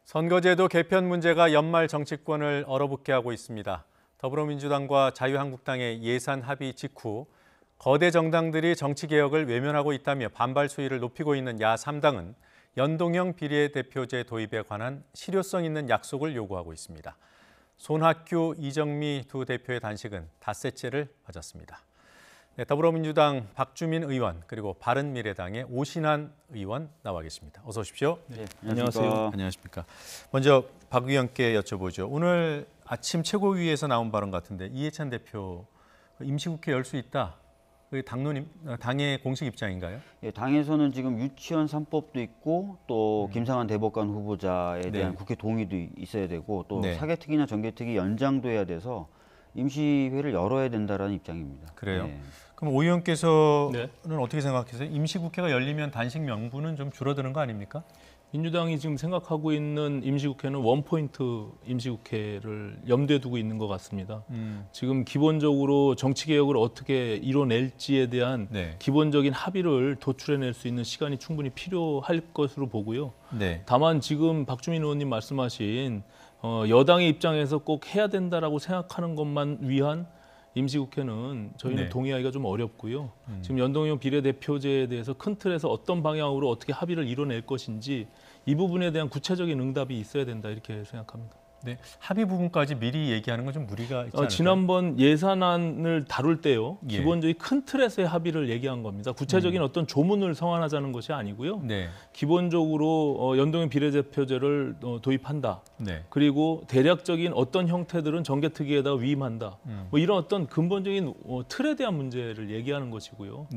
선거제도 개편 문제가 연말 정치권을 얼어붙게 하고 있습니다. 더불어민주당과 자유한국당의 예산 합의 직후 거대 정당들이 정치개혁을 외면하고 있다며 반발 수위를 높이고 있는 야3당은 연동형 비례대표제 도입에 관한 실효성 있는 약속을 요구하고 있습니다. 손학규, 이정미 두 대표의 단식은 닷새째를 맞았습니다. 네, 더불어민주당 박주민 의원 그리고 바른미래당의 오신환 의원 나와 계십니다. 어서 오십시오. 네, 안녕하세요. 안녕하십니까. 먼저 박 의원께 여쭤보죠. 오늘 아침 최고위에서 나온 발언 같은데 이해찬 대표 임시국회 열 수 있다. 당의 공식 입장인가요? 예, 당에서는 지금 유치원 3법도 있고 또 김상환 대법관 후보자에 대한 국회 동의도 있어야 되고 또 사개특위나 정개특위 연장도 해야 돼서 임시회를 열어야 된다라는 입장입니다. 그래요? 네. 그럼 오 의원께서는 어떻게 생각하세요? 임시국회가 열리면 단식 명분은 좀 줄어드는 거 아닙니까? 민주당이 지금 생각하고 있는 임시국회는 원포인트 임시국회를 염두에 두고 있는 것 같습니다. 지금 기본적으로 정치개혁을 어떻게 이뤄낼지에 대한 기본적인 합의를 도출해낼 수 있는 시간이 충분히 필요할 것으로 보고요. 다만 지금 박주민 의원님 말씀하신 여당의 입장에서 꼭 해야 된다라고 생각하는 것만 위한 임시국회는 저희는 동의하기가 좀 어렵고요. 지금 연동형 비례대표제에 대해서 큰 틀에서 어떤 방향으로 어떻게 합의를 이뤄낼 것인지 이 부분에 대한 구체적인 응답이 있어야 된다 이렇게 생각합니다. 네, 합의 부분까지 미리 얘기하는 건 좀 무리가 있지 않을까요? 지난번 예산안을 다룰 때요. 기본적인 큰 틀에서의 합의를 얘기한 겁니다. 구체적인 어떤 조문을 성안하자는 것이 아니고요. 기본적으로 연동형 비례대표제를 도입한다. 그리고 대략적인 어떤 형태들은 정개특위에다 위임한다. 뭐 이런 어떤 근본적인 틀에 대한 문제를 얘기하는 것이고요.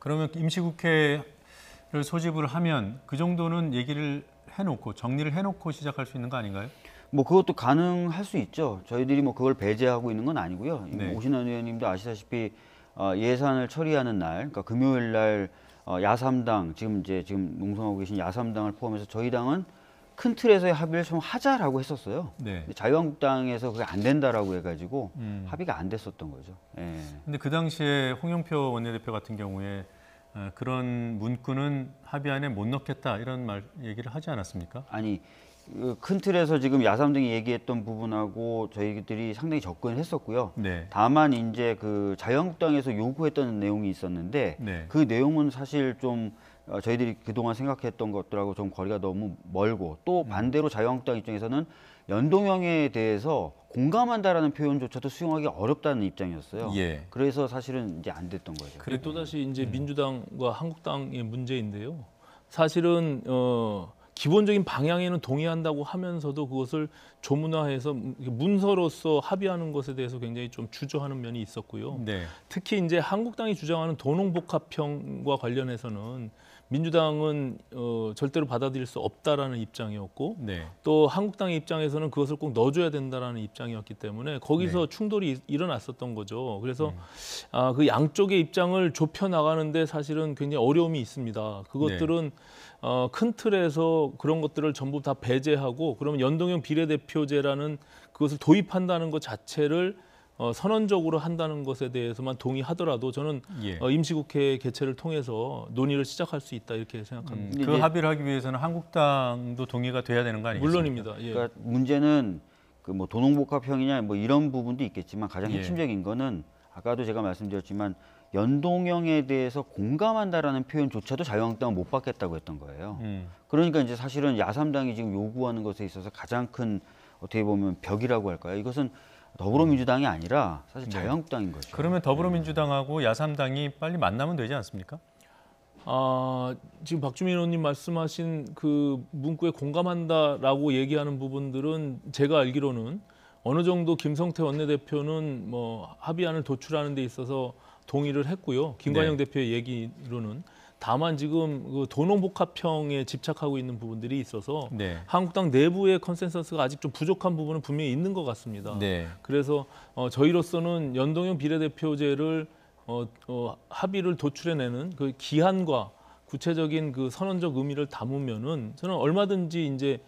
그러면 임시국회를 소집을 하면 그 정도는 얘기를 해놓고 정리를 해놓고 시작할 수 있는 거 아닌가요? 뭐 그것도 가능할 수 있죠. 저희들이 뭐 그걸 배제하고 있는 건 아니고요. 오신환 의원님도 아시다시피 예산을 처리하는 날, 그러니까 금요일 날 야3당 지금 농성하고 계신 야3당을 포함해서 저희 당은 큰 틀에서의 합의를 좀 하자라고 했었어요. 근데 자유한국당에서 그게 안 된다라고 해가지고 합의가 안 됐었던 거죠. 근데 그 당시에 홍영표 원내대표 같은 경우에 그런 문구는 합의안에 못 넣겠다 이런 얘기를 하지 않았습니까? 아니 큰 틀에서 지금 야3당이 얘기했던 부분하고 저희들이 상당히 접근을 했었고요. 다만 이제 그 자유한국당에서 요구했던 내용이 있었는데 그 내용은 사실 좀 저희들이 그동안 생각했던 것들하고 좀 거리가 너무 멀고 또 반대로 자유한국당 입장에서는 연동형에 대해서 공감한다라는 표현조차도 수용하기 어렵다는 입장이었어요. 그래서 사실은 이제 안 됐던 거죠. 그리고 또다시 이제 민주당과 한국당의 문제인데요. 사실은 기본적인 방향에는 동의한다고 하면서도 그것을 조문화해서 문서로서 합의하는 것에 대해서 굉장히 좀 주저하는 면이 있었고요. 특히 이제 한국당이 주장하는 도농복합형과 관련해서는 민주당은 절대로 받아들일 수 없다라는 입장이었고 또 한국당의 입장에서는 그것을 꼭 넣어줘야 된다라는 입장이었기 때문에 거기서 충돌이 일어났었던 거죠. 그래서 그 양쪽의 입장을 좁혀 나가는데 사실은 굉장히 어려움이 있습니다. 그것들은 큰 틀에서 그런 것들을 전부 다 배제하고 그러면 연동형 비례대표제라는 그것을 도입한다는 것 자체를 선언적으로 한다는 것에 대해서만 동의하더라도 저는 임시국회 개최를 통해서 논의를 시작할 수 있다 이렇게 생각합니다. 그 합의를 하기 위해서는 한국당도 동의가 돼야 되는 거 아니겠습니까? 물론입니다. 그러니까 문제는 그 뭐 도농복합형이냐 뭐 이런 부분도 있겠지만 가장 핵심적인 거는 아까도 제가 말씀드렸지만 연동형에 대해서 공감한다라는 표현조차도 자유한국당은 못 받겠다고 했던 거예요. 그러니까 이제 사실은 야3당이 지금 요구하는 것에 있어서 가장 큰 어떻게 보면 벽이라고 할까요? 이것은 더불어민주당이 아니라 사실 자유한국당인 거죠. 그러면 더불어민주당하고 야3당이 빨리 만나면 되지 않습니까? 지금 박주민 의원님 말씀하신 그 문구에 공감한다라고 얘기하는 부분들은 제가 알기로는 어느 정도 김성태 원내대표는 뭐 합의안을 도출하는 데 있어서 동의를 했고요. 김관영 대표의 얘기로는. 다만 지금 그 도농복합형에 집착하고 있는 부분들이 있어서 한국당 내부의 컨센서스가 아직 좀 부족한 부분은 분명히 있는 것 같습니다. 그래서 저희로서는 연동형 비례대표제를 합의를 도출해내는 그 기한과 구체적인 그 선언적 의미를 담으면은 저는 얼마든지 이제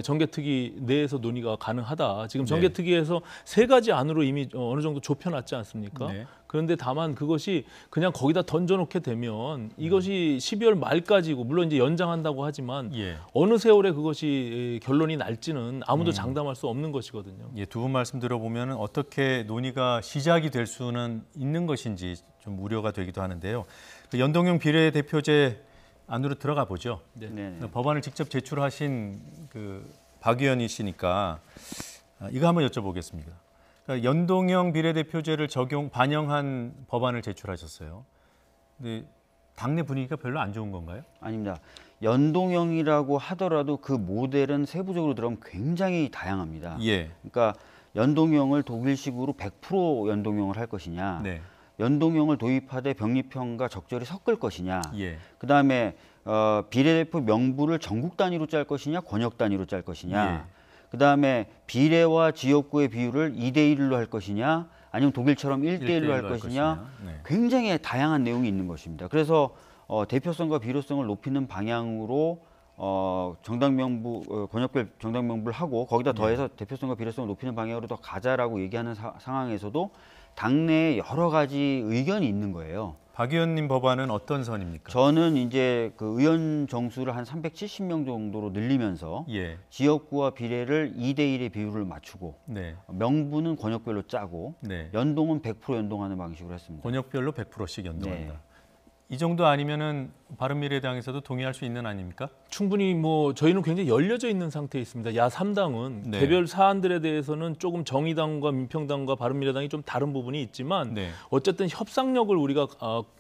정개특위 내에서 논의가 가능하다. 지금 정개특위에서 3가지 안으로 이미 어느 정도 좁혀놨지 않습니까? 네. 그런데 다만 그것이 그냥 거기다 던져놓게 되면 이것이 12월 말까지고 물론 이제 연장한다고 하지만 어느 세월에 그것이 결론이 날지는 아무도 장담할 수 없는 것이거든요. 예, 두 분 말씀 들어보면 어떻게 논의가 시작이 될 수는 있는 것인지 좀 우려가 되기도 하는데요. 그 연동형 비례대표제 안으로 들어가 보죠. 네. 법안을 직접 제출하신 그 박 의원이시니까 이거 한번 여쭤보겠습니다. 그러니까 연동형 비례대표제를 반영한 법안을 제출하셨어요. 근데 당내 분위기가 별로 안 좋은 건가요? 아닙니다. 연동형이라고 하더라도 그 모델은 세부적으로 들어가면 굉장히 다양합니다. 그러니까 연동형을 독일식으로 100% 연동형을 할 것이냐, 연동형을 도입하되 병립형과 적절히 섞을 것이냐, 그다음에 비례대표 명부를 전국 단위로 짤 것이냐, 권역 단위로 짤 것이냐, 그다음에 비례와 지역구의 비율을 2대1로 할 것이냐, 아니면 독일처럼 1대1로 할 것이냐, 굉장히 다양한 내용이 있는 것입니다. 그래서 대표성과 비례성을 높이는 방향으로 정당 명부, 권역별 정당 명부를 하고 거기다 더해서 대표성과 비례성을 높이는 방향으로 더 가자라고 얘기하는 상황에서도 당내에 여러 가지 의견이 있는 거예요. 박 의원님 법안은 어떤 선입니까? 저는 이제 그 의원 정수를 한 370명 정도로 늘리면서 지역구와 비례를 2대1의 비율을 맞추고 명부는 권역별로 짜고 연동은 100% 연동하는 방식으로 했습니다. 권역별로 100%씩 연동한다. 이 정도 아니면은 바른미래당에서도 동의할 수 있는 아닙니까? 충분히 뭐 저희는 굉장히 열려져 있는 상태에 있습니다. 야3당은 개별 사안들에 대해서는 조금 정의당과 민평당과 바른미래당이 좀 다른 부분이 있지만 어쨌든 협상력을 우리가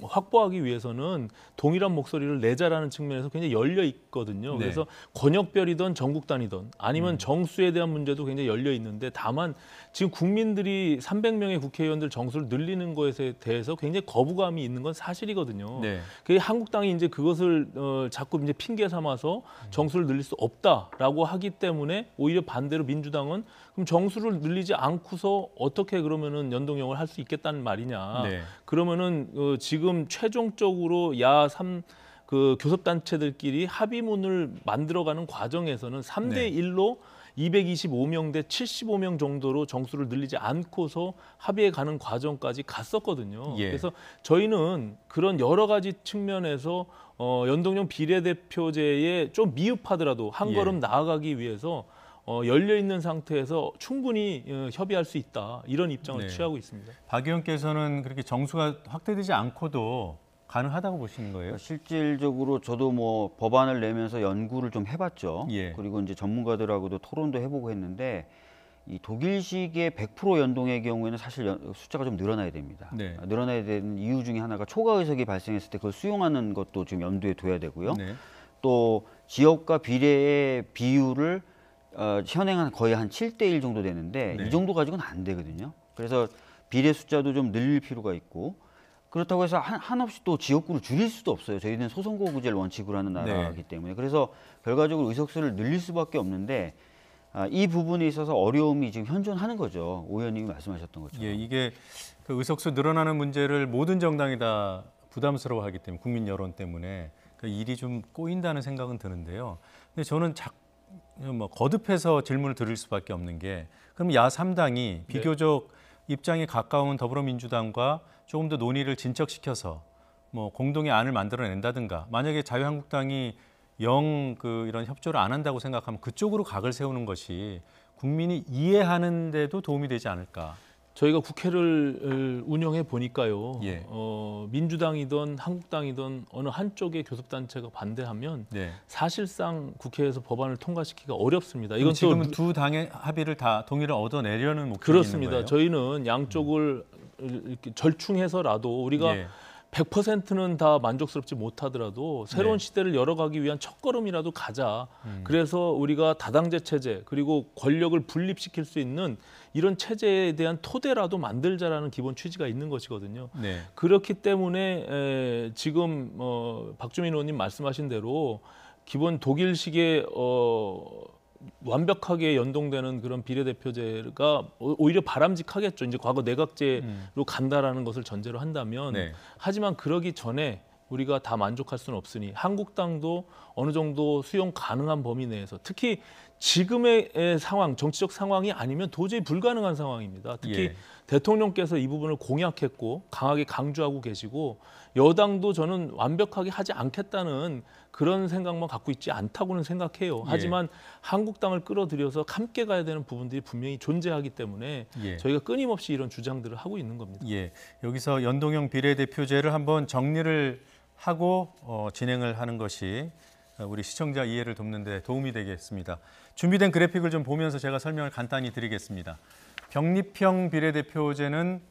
확보하기 위해서는 동일한 목소리를 내자라는 측면에서 굉장히 열려 있거든요. 그래서 권역별이든 전국 단위든 아니면 정수에 대한 문제도 굉장히 열려 있는데 다만 지금 국민들이 300명의 국회의원들 정수를 늘리는 것에 대해서 굉장히 거부감이 있는 건 사실이거든요. 그게 한국당이 이제 그것을 자꾸 이제 핑계 삼아서 정수를 늘릴 수 없다라고 하기 때문에 오히려 반대로 민주당은 그럼 정수를 늘리지 않고서 어떻게 그러면은 연동형을 할 수 있겠다는 말이냐? 그러면은 지금 최종적으로 야3 그 교섭단체들끼리 합의문을 만들어가는 과정에서는 3대1로 225명 대 75명 정도로 정수를 늘리지 않고서 합의에 가는 과정까지 갔었거든요. 그래서 저희는 그런 여러 가지 측면에서 연동형 비례대표제에 좀 미흡하더라도 한 걸음 나아가기 위해서 열려 있는 상태에서 충분히 협의할 수 있다. 이런 입장을 취하고 있습니다. 박 의원께서는 그렇게 정수가 확대되지 않고도 가능하다고 보시는 거예요? 실질적으로 저도 뭐 법안을 내면서 연구를 좀 해봤죠. 그리고 이제 전문가들하고도 토론도 해보고 했는데 이 독일식의 100% 연동의 경우에는 사실 숫자가 좀 늘어나야 됩니다. 늘어나야 되는 이유 중에 하나가 초과 의석이 발생했을 때 그걸 수용하는 것도 지금 염두에 둬야 되고요. 또 지역과 비례의 비율을 현행은 거의 한 7대1 정도 되는데 이 정도 가지고는 안 되거든요. 그래서 비례 숫자도 좀 늘릴 필요가 있고 그렇다고 해서 한없이 또 지역구를 줄일 수도 없어요. 저희는 소선거구제를 원칙으로 하는 나라이기 때문에. 그래서 결과적으로 의석수를 늘릴 수밖에 없는데 이 부분에 있어서 어려움이 지금 현존하는 거죠. 오 의원님이 말씀하셨던 것처럼. 이게 그 의석수 늘어나는 문제를 모든 정당이 다 부담스러워하기 때문에 국민 여론 때문에 그 일이 좀 꼬인다는 생각은 드는데요. 근데 저는 뭐 거듭해서 질문을 드릴 수밖에 없는 게 그럼 야3당이 비교적 입장에 가까운 더불어민주당과 조금 더 논의를 진척시켜서 뭐 공동의 안을 만들어낸다든가 만약에 자유한국당이 이런 협조를 안 한다고 생각하면 그쪽으로 각을 세우는 것이 국민이 이해하는 데도 도움이 되지 않을까. 저희가 국회를 운영해 보니까요. 민주당이든 한국당이든 어느 한쪽의 교섭단체가 반대하면 사실상 국회에서 법안을 통과시키기가 어렵습니다. 이건 지금은 두 당의 합의를 다 동의를 얻어내려는 목적이 그렇습니다. 있는 거예요? 저희는 양쪽을 이렇게 절충해서라도 우리가 100%는 다 만족스럽지 못하더라도 새로운 시대를 열어가기 위한 첫걸음이라도 가자. 그래서 우리가 다당제 체제 그리고 권력을 분립시킬 수 있는 이런 체제에 대한 토대라도 만들자라는 기본 취지가 있는 것이거든요. 그렇기 때문에 지금 박주민 의원님 말씀하신 대로 기본 독일식의 완벽하게 연동되는 그런 비례대표제가 오히려 바람직하겠죠. 이제 과거 내각제로 간다라는 것을 전제로 한다면 하지만 그러기 전에 우리가 다 만족할 수는 없으니 한국당도 어느 정도 수용 가능한 범위 내에서 특히 지금의 상황, 정치적 상황이 아니면 도저히 불가능한 상황입니다. 특히 예. 대통령께서 이 부분을 공약했고 강하게 강조하고 계시고 여당도 저는 완벽하게 하지 않겠다는 그런 생각만 갖고 있지 않다고는 생각해요. 하지만 한국당을 끌어들여서 함께 가야 되는 부분들이 분명히 존재하기 때문에 저희가 끊임없이 이런 주장들을 하고 있는 겁니다. 예. 여기서 연동형 비례대표제를 한번 정리를 하고 진행을 하는 것이 우리 시청자 이해를 돕는 데 도움이 되겠습니다. 준비된 그래픽을 좀 보면서 제가 설명을 간단히 드리겠습니다. 병립형 비례대표제는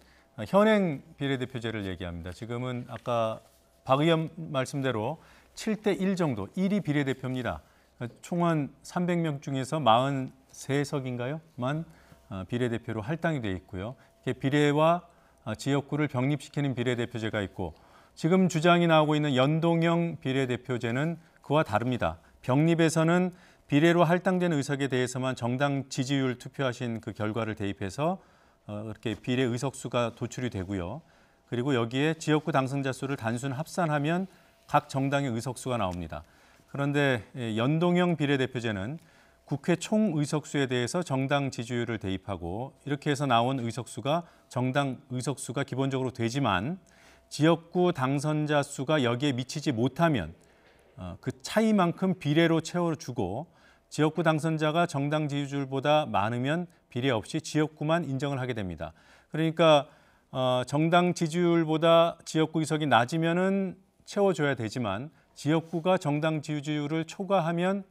현행 비례대표제를 얘기합니다. 지금은 아까 박 의원 말씀대로 7대1 정도, 1이 비례대표입니다. 총한 300명 중에서 43석인가요? 만 비례대표로 할당이 돼 있고요. 이렇게 비례와 지역구를 병립시키는 비례대표제가 있고 지금 주장이 나오고 있는 연동형 비례대표제는 그와 다릅니다. 병립에서는 비례로 할당된 의석에 대해서만 정당 지지율 투표하신 그 결과를 대입해서 이렇게 비례 의석수가 도출이 되고요. 그리고 여기에 지역구 당선자 수를 단순 합산하면 각 정당의 의석수가 나옵니다. 그런데 연동형 비례대표제는 국회 총 의석수에 대해서 정당 지지율을 대입하고 이렇게 해서 나온 의석수가 정당 의석수가 기본적으로 되지만 지역구 당선자 수가 여기에 미치지 못하면 그 차이만큼 비례로 채워주고 지역구 당선자가 정당 지지율보다 많으면 비례 없이 지역구만 인정을 하게 됩니다. 그러니까 정당 지지율보다 지역구 의석이 낮으면은 채워줘야 되지만 지역구가 정당 지지율을 초과하면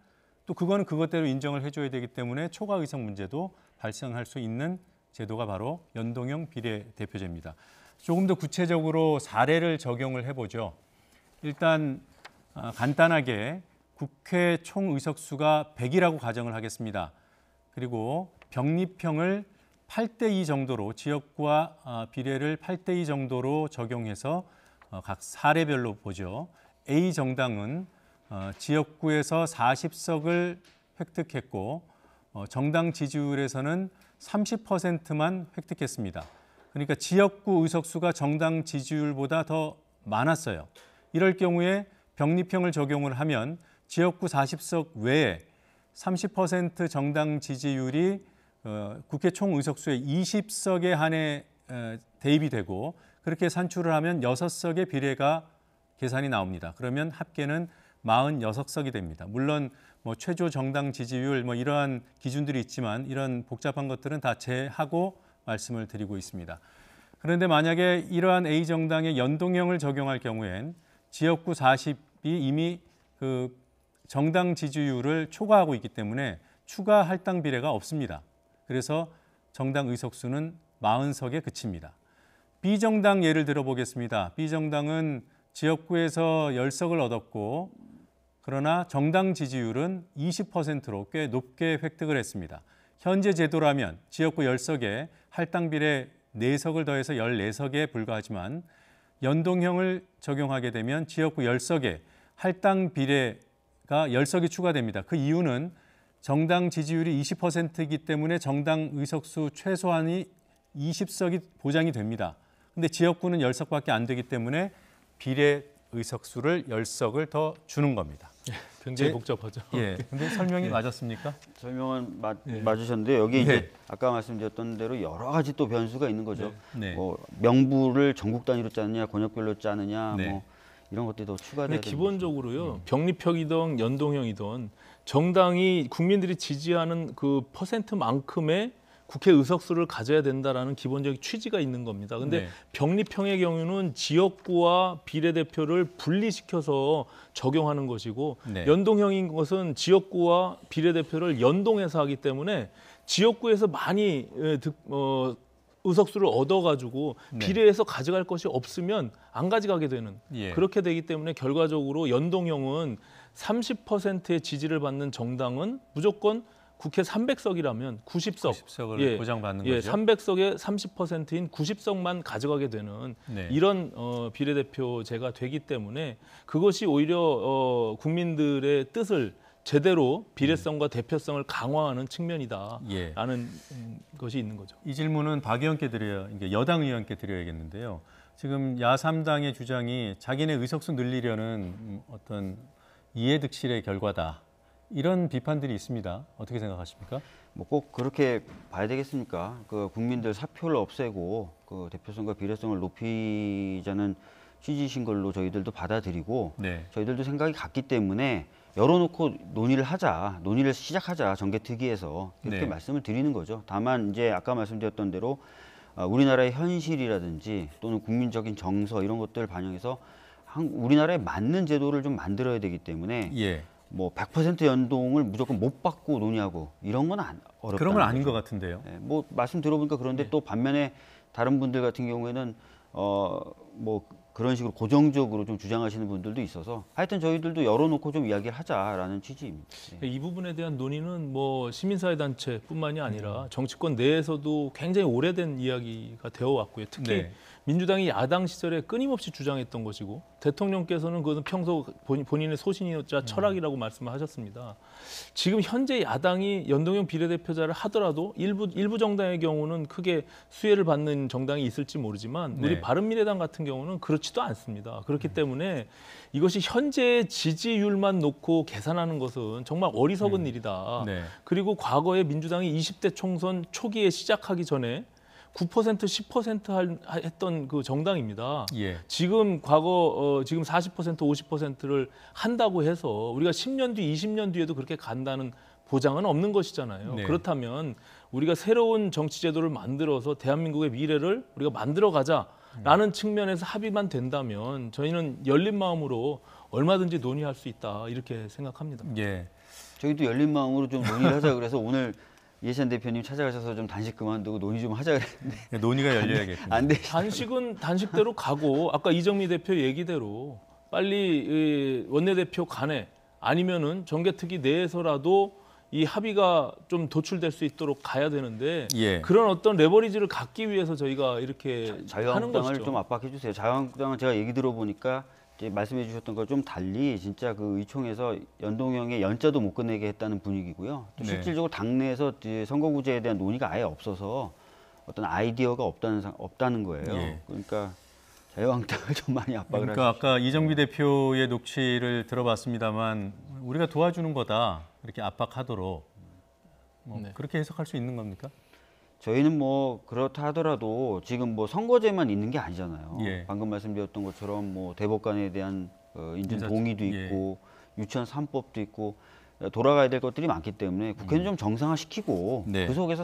또 그거는 그것대로 인정을 해줘야 되기 때문에 초과 의석 문제도 발생할 수 있는 제도가 바로 연동형 비례대표제입니다. 조금 더 구체적으로 사례를 적용을 해보죠. 일단 간단하게 국회 총 의석수가 100이라고 가정을 하겠습니다. 그리고 병립형을 8대2 정도로 지역구와 비례를 8대2 정도로 적용해서 각 사례별로 보죠. A 정당은 지역구에서 40석을 획득했고 정당 지지율에서는 30%만 획득했습니다. 그러니까 지역구 의석수가 정당 지지율보다 더 많았어요. 이럴 경우에 병립형을 적용을 하면 지역구 40석 외에 30% 정당 지지율이 국회 총 의석수의 20석에 한해 대입이 되고 그렇게 산출을 하면 6석의 비례가 계산이 나옵니다. 그러면 합계는 46석이 됩니다. 물론 최저 정당 지지율 이러한 기준들이 있지만 이런 복잡한 것들은 다 제하고 말씀을 드리고 있습니다. 그런데 만약에 이러한 A 정당의 연동형을 적용할 경우엔 지역구 40이 이미 그 정당 지지율을 초과하고 있기 때문에 추가 할당 비례가 없습니다. 그래서 정당 의석수는 40석에 그칩니다. B정당 예를 들어보겠습니다. B정당은 지역구에서 10석을 얻었고 그러나 정당 지지율은 20%로 꽤 높게 획득을 했습니다. 현재 제도라면 지역구 10석에 할당 비례 4석을 더해서 14석에 불과하지만 연동형을 적용하게 되면 지역구 10석에 할당 비례가 10석이 추가됩니다. 그 이유는 정당 지지율이 20%이기 때문에 정당 의석수 최소한이 20석이 보장이 됩니다. 근데 지역구는 10석밖에 안 되기 때문에 비례 의석수를 10석을 더 주는 겁니다. 굉장히 복잡하죠. 예. 근데 설명이 맞았습니까? 설명은 맞으셨는데 여기 이제 아까 말씀드렸던 대로 여러 가지 또 변수가 있는 거죠. 명부를 전국 단위로 짜느냐, 권역별로 짜느냐, 이런 것들이 더 추가돼야 됩니다. 기본적으로요. 병립형이든 연동형이든 정당이 국민들이 지지하는 그 퍼센트만큼의 국회 의석수를 가져야 된다라는 기본적인 취지가 있는 겁니다. 근데 병립형의 경우는 지역구와 비례대표를 분리시켜서 적용하는 것이고 연동형인 것은 지역구와 비례대표를 연동해서 하기 때문에 지역구에서 많이 의석수를 얻어가지고 비례해서 가져갈 것이 없으면 안 가져가게 되는 그렇게 되기 때문에 결과적으로 연동형은 30%의 지지를 받는 정당은 무조건 국회 300석이라면 90석을 보장받는 거죠. 300석의 30%인 90석만 가져가게 되는 이런 비례대표제가 되기 때문에 그것이 오히려 국민들의 뜻을 제대로 비례성과 대표성을 강화하는 측면이다라는 것이 있는 거죠. 이 질문은 박 의원께 여당 의원께 드려야겠는데요. 지금 야3당의 주장이 자기네 의석수 늘리려는 어떤 이해득실의 결과다. 이런 비판들이 있습니다. 어떻게 생각하십니까? 뭐 꼭 그렇게 봐야 되겠습니까? 그 국민들 사표를 없애고 그 대표성과 비례성을 높이자는 취지신 걸로 저희들도 받아들이고 네. 저희들도 생각이 같기 때문에 열어놓고 논의를 시작하자 정개특위에서 이렇게 네. 말씀을 드리는 거죠. 다만 이제 아까 말씀드렸던 대로 우리나라의 현실이라든지 또는 국민적인 정서 이런 것들을 반영해서 우리나라에 맞는 제도를 좀 만들어야 되기 때문에 예. 뭐 100% 연동을 무조건 못 받고 논의하고 이런 건 어렵다. 그런 건 아닌 것 같은데요. 네, 뭐 말씀 들어보니까 그런데 네. 또 반면에 다른 분들 같은 경우에는 뭐 그런 식으로 고정적으로 좀 주장하시는 분들도 있어서 하여튼 저희들도 열어놓고 좀 이야기를 하자라는 취지입니다. 네. 이 부분에 대한 논의는 뭐 시민사회 단체뿐만이 아니라 정치권 내에서도 굉장히 오래된 이야기가 되어 왔고요. 특히 네. 민주당이 야당 시절에 끊임없이 주장했던 것이고 대통령께서는 그것은 평소 본인의 소신이자 철학이라고 말씀을 하셨습니다. 지금 현재 야당이 연동형 비례대표자를 하더라도 일부 정당의 경우는 크게 수혜를 받는 정당이 있을지 모르지만 우리 네. 바른미래당 같은 경우는 그렇지도 않습니다. 그렇기 때문에 이것이 현재의 지지율만 놓고 계산하는 것은 정말 어리석은 일이다. 네. 그리고 과거에 민주당이 20대 총선 초기에 시작하기 전에 9% 10% 했던 그 정당입니다. 예. 지금 지금 40% 50%를 한다고 해서 우리가 10년 뒤 20년 뒤에도 그렇게 간다는 보장은 없는 것이잖아요. 네. 그렇다면 우리가 새로운 정치 제도를 만들어서 대한민국의 미래를 우리가 만들어 가자라는 측면에서 합의만 된다면 저희는 열린 마음으로 얼마든지 논의할 수 있다 이렇게 생각합니다. 예. 저희도 열린 마음으로 좀 논의를 하자 그래서 오늘 이해찬 대표님 찾아가셔서 좀 단식 그만두고 논의 좀 하자 그랬는데 논의가 열려야겠군요. 안 돼. 단식은 단식대로 가고 아까 이정미 대표 얘기대로 빨리 원내대표 간에 아니면은 정개특위 내에서라도 이 합의가 좀 도출될 수 있도록 가야 되는데 예. 그런 어떤 레버리지를 갖기 위해서 저희가 이렇게 하는 자유한국당을 것이죠. 좀 압박해 주세요. 자유한국당은 제가 얘기 들어보니까 이제 말씀해 주셨던 거 좀 달리 진짜 그 의총에서 연동형의 연자도 못 끝내게 했다는 분위기고요. 또 네. 실질적으로 당내에서 선거구제에 대한 논의가 아예 없어서 어떤 아이디어가 없다는 거예요. 예. 그러니까 자유한국당을 좀 많이 압박을 그러니까 아까 이정미 대표의 녹취를 들어봤습니다만 우리가 도와주는 거다 이렇게 압박하도록 뭐 네. 그렇게 해석할 수 있는 겁니까? 저희는 뭐 그렇다 하더라도 지금 뭐 선거제만 있는 게 아니잖아요. 예. 방금 말씀드렸던 것처럼 뭐 대법관에 대한 인준 동의도 예. 있고 유치원 3법도 있고 돌아가야 될 것들이 많기 때문에 국회는 좀 정상화시키고 네. 그 속에서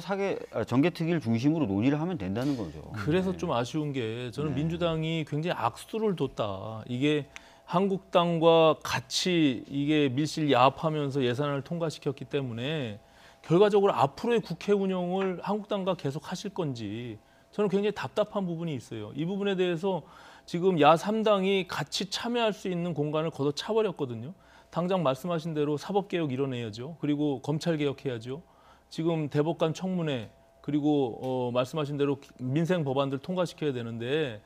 정개특위를 중심으로 논의를 하면 된다는 거죠. 그래서 좀 아쉬운 게 저는 네. 민주당이 굉장히 악수를 뒀다. 이게 한국당과 같이 이게 밀실 야합하면서 예산을 통과시켰기 때문에 결과적으로 앞으로의 국회 운영을 한국당과 계속 하실 건지 저는 굉장히 답답한 부분이 있어요. 이 부분에 대해서 지금 야3당이 같이 참여할 수 있는 공간을 걷어차버렸거든요. 당장 말씀하신 대로 사법개혁 이뤄내야죠. 그리고 검찰개혁해야죠. 지금 대법관 청문회 그리고 말씀하신 대로 민생 법안들 통과시켜야 되는데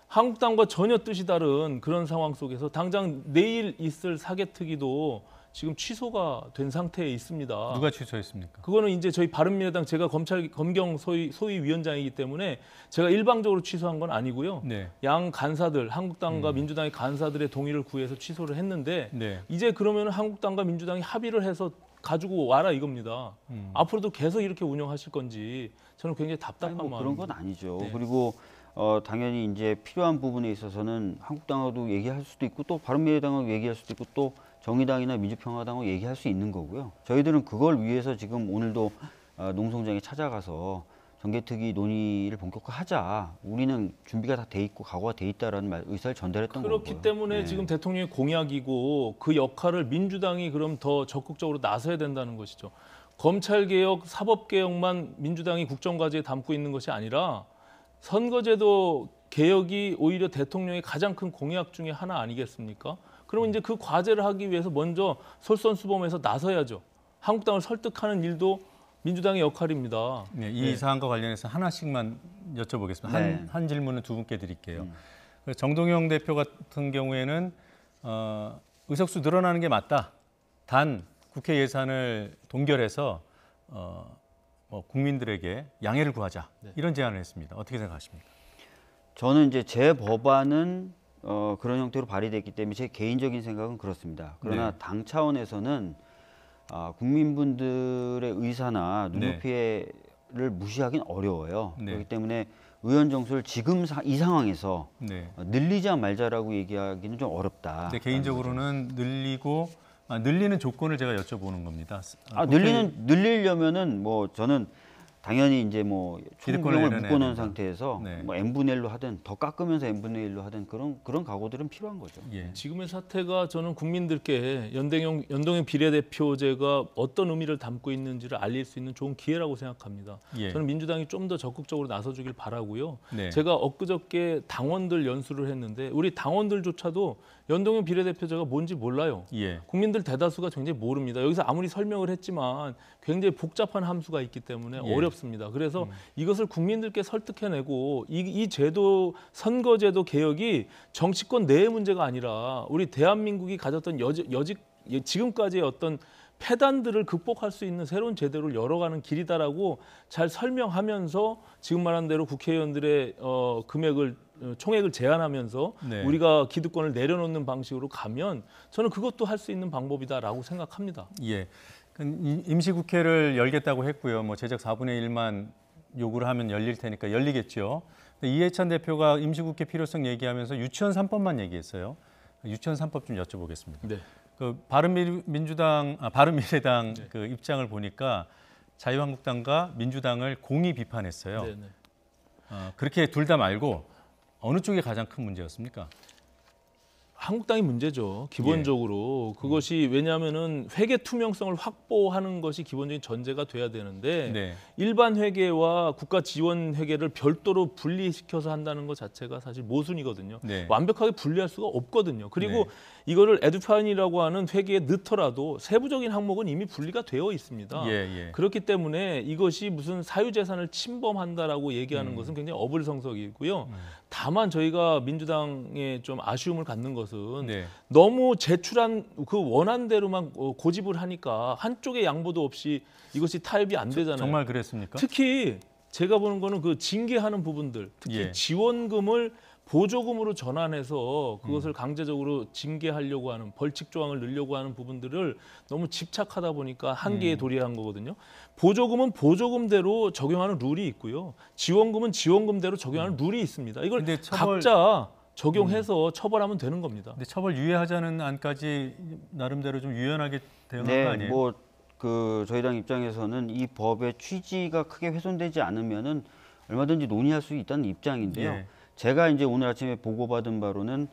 한국당과 전혀 뜻이 다른 그런 상황 속에서 당장 내일 있을 사개특위도 지금 취소가 된 상태에 있습니다. 누가 취소했습니까? 그거는 이제 저희 바른미래당 제가 검경 소위 위원장이기 때문에 제가 일방적으로 취소한 건 아니고요. 네. 양 간사들 한국당과 민주당의 간사들의 동의를 구해서 취소를 했는데 네. 이제 그러면 한국당과 민주당이 합의를 해서 가지고 와라 이겁니다. 앞으로도 계속 이렇게 운영하실 건지 저는 굉장히 답답한 아니, 뭐 마음입니다. 그런 건 아니죠. 네. 그리고 당연히 이제 필요한 부분에 있어서는 한국당하고도 얘기할 수도 있고 또 바른미래당하고 얘기할 수도 있고 또 정의당이나 민주평화당하고 얘기할 수 있는 거고요. 저희들은 그걸 위해서 지금 오늘도 농성장에 찾아가서 정개특위 논의를 본격화하자. 우리는 준비가 다 돼 있고 각오가 돼 있다라는 의사를 전달했던 거고요. 그렇기 때문에 네. 지금 대통령의 공약이고 그 역할을 민주당이 그럼 더 적극적으로 나서야 된다는 것이죠. 검찰개혁, 사법개혁만 민주당이 국정과제에 담고 있는 것이 아니라 선거제도 개혁이 오히려 대통령의 가장 큰 공약 중에 하나 아니겠습니까? 그러면 이제 그 과제를 하기 위해서 먼저 솔선수범해서 나서야죠. 한국당을 설득하는 일도 민주당의 역할입니다. 네, 이 사안과 관련해서 하나씩만 여쭤보겠습니다. 네. 한 질문은 두 분께 드릴게요. 정동영 대표 같은 경우에는 의석수 늘어나는 게 맞다. 단 국회 예산을 동결해서 뭐 국민들에게 양해를 구하자. 이런 제안을 했습니다. 어떻게 생각하십니까? 저는 이제 제 법안은 그런 형태로 발의됐기 때문에 제 개인적인 생각은 그렇습니다. 그러나 네. 당 차원에서는 국민분들의 의사나 눈높이를 무시하기는 어려워요. 그렇기 때문에 의원 정수를 지금 이 상황에서 늘리자 말자라고 얘기하기는 좀 어렵다. 개인적으로는 늘리는 조건을 제가 여쭤보는 겁니다. 늘리려면은 뭐 저는 당연히 이제 뭐 총비용을 묶어놓은 상태에서 뭐 n분의 1로 하든 더 깎으면서 n분의 1로 하든 그런 각오들은 필요한 거죠. 지금의 사태가 저는 국민들께 연동형 비례대표제가 어떤 의미를 담고 있는지를 알릴 수 있는 좋은 기회라고 생각합니다. 저는 민주당이 좀 더 적극적으로 나서주길 바라고요. 제가 엊그저께 당원들 연수를 했는데 우리 당원들조차도 연동형 비례대표제가 뭔지 몰라요. 국민들 대다수가 굉장히 모릅니다. 여기서 아무리 설명을 했지만 굉장히 복잡한 함수가 있기 때문에 어렵습니다. 그래서 이것을 국민들께 설득해내고 이 제도 선거제도 개혁이 정치권 내의 문제가 아니라 우리 대한민국이 가졌던 지금까지의 어떤 폐단들을 극복할 수 있는 새로운 제도를 열어가는 길이다라고 잘 설명하면서 지금 말한 대로 국회의원들의 총액을 제한하면서 우리가 기득권을 내려놓는 방식으로 가면 저는 그것도 할 수 있는 방법이다라고 생각합니다. 임시국회를 열겠다고 했고요. 뭐 제적 4분의 1만 요구를 하면 열릴 테니까 열리겠죠. 이해찬 대표가 임시국회 필요성 얘기하면서 유치원 3법만 얘기했어요. 유치원 3법 좀 여쭤보겠습니다. 그 바른미래당 그 입장을 보니까 자유한국당과 민주당을 공히 비판했어요. 그렇게 둘 다 말고 어느 쪽이 가장 큰 문제였습니까? 한국당이 문제죠. 기본적으로 그것이 왜냐하면은 회계 투명성을 확보하는 것이 기본적인 전제가 돼야 되는데 일반 회계와 국가 지원 회계를 별도로 분리시켜서 한다는 것 자체가 사실 모순이거든요. 완벽하게 분리할 수가 없거든요. 그리고 이거를 에듀파인이라고 하는 회계에 넣더라도 세부적인 항목은 이미 분리가 되어 있습니다. 그렇기 때문에 이것이 무슨 사유재산을 침범한다라고 얘기하는 것은 굉장히 어불성설이고요. 다만 저희가 민주당에 좀 아쉬움을 갖는 것은 너무 제출한 그 원안대로만 고집을 하니까 한쪽의 양보도 없이 이것이 타협이 안 되잖아요. 정말 그랬습니까? 특히 제가 보는 거는 그 징계하는 부분들, 특히 지원금을 보조금으로 전환해서 그것을 강제적으로 징계하려고 하는 벌칙 조항을 넣으려고 하는 부분들을 너무 집착하다 보니까 한계에 도래한 거거든요. 보조금은 보조금대로 적용하는 룰이 있고요. 지원금은 지원금대로 적용하는 룰이 있습니다. 이걸 각자 적용해서 처벌하면 되는 겁니다. 근데 처벌 유예하자는 안까지 나름대로 좀 유연하게 대응한 거 아니에요? 저희 당 입장에서는 이 법의 취지가 크게 훼손되지 않으면은 얼마든지 논의할 수 있다는 입장인데요. 제가 이제 오늘 아침에 보고받은 바로는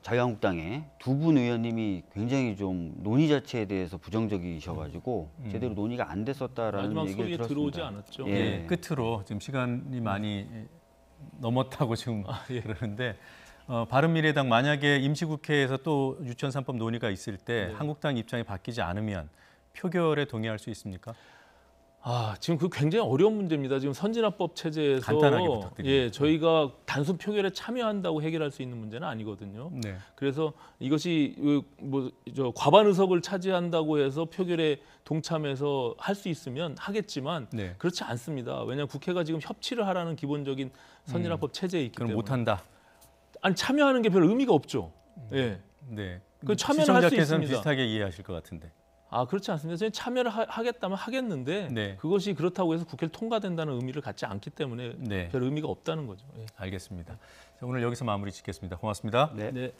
자유한국당의 두 분 의원님이 굉장히 좀 논의 자체에 대해서 부정적이셔가지고 제대로 논의가 안 됐었다라는 얘기를 들었습니다. 들어오지 않았죠. 끝으로 지금 시간이 많이 넘었다고 지금 그러는데 바른미래당 만약에 임시국회에서 또 유치원 3법 논의가 있을 때 한국당 입장이 바뀌지 않으면 표결에 동의할 수 있습니까? 지금 그 굉장히 어려운 문제입니다. 지금 선진화법 체제에서 간단하게 부탁드립니다. 저희가 단순 표결에 참여한다고 해결할 수 있는 문제는 아니거든요. 그래서 이것이 과반 의석을 차지한다고 해서 표결에 동참해서 할 수 있으면 하겠지만 그렇지 않습니다. 왜냐하면 국회가 지금 협치를 하라는 기본적인 선진화법 체제에 있기 때문에. 그럼 못한다. 아니 참여하는 게 별 의미가 없죠. 그 참여는 할 수 있습니다. 비슷하게 이해하실 것 같은데. 그렇지 않습니다. 저는 참여를 하겠다면 하겠는데 그것이 그렇다고 해서 국회를 통과된다는 의미를 갖지 않기 때문에 별 의미가 없다는 거죠. 알겠습니다. 자, 오늘 여기서 마무리 짓겠습니다. 고맙습니다. 네.